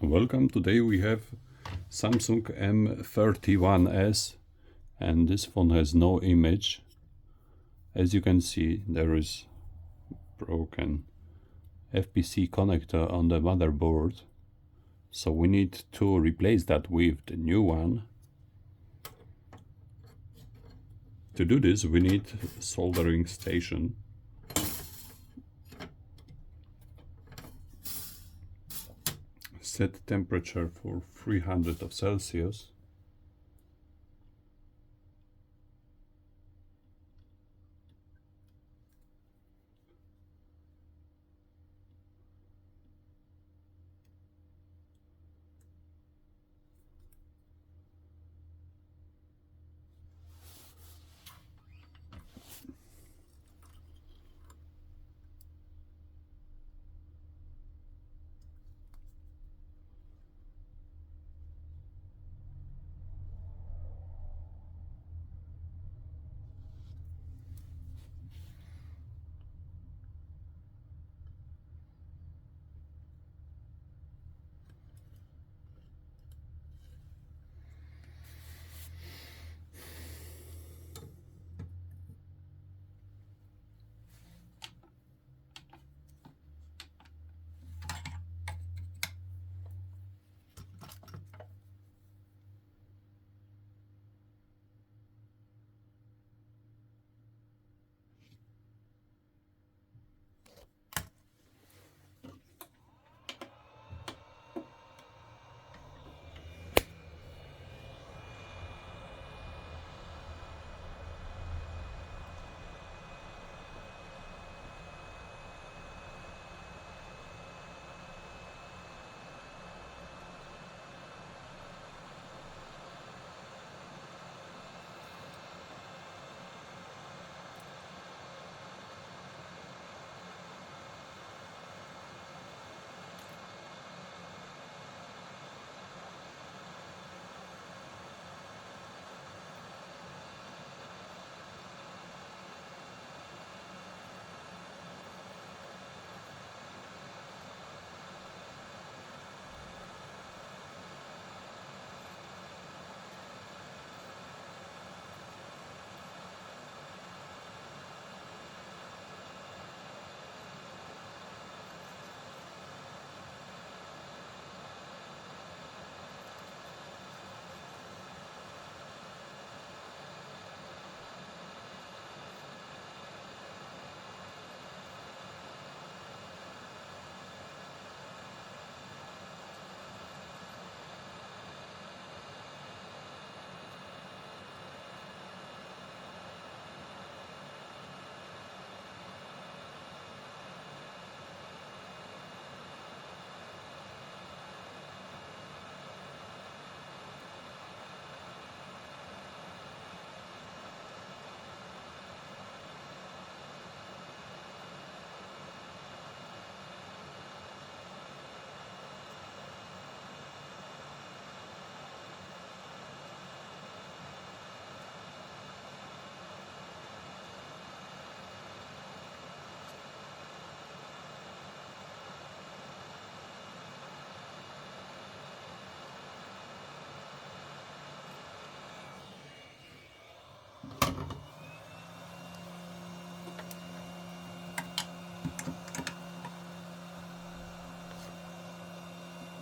Welcome. Today we have Samsung M31s and this phone has no image. As you can see, there is broken FPC connector on the motherboard, so we need to replace that with the new one. To do this we need a soldering station. Set temperature for 300 of Celsius.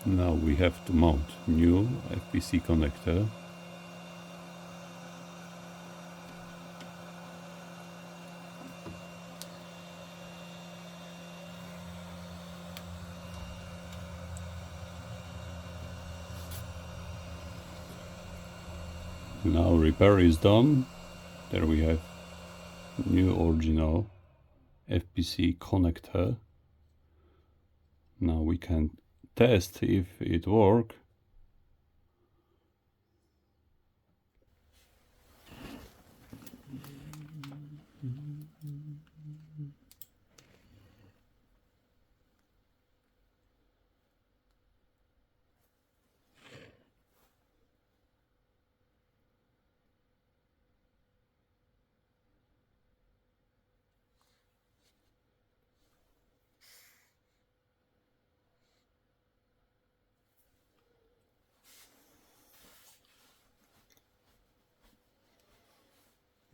Now we have to mount new FPC connector. Now repair is done. There we have new original FPC connector. Now we can test if it works.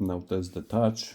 Now test the touch.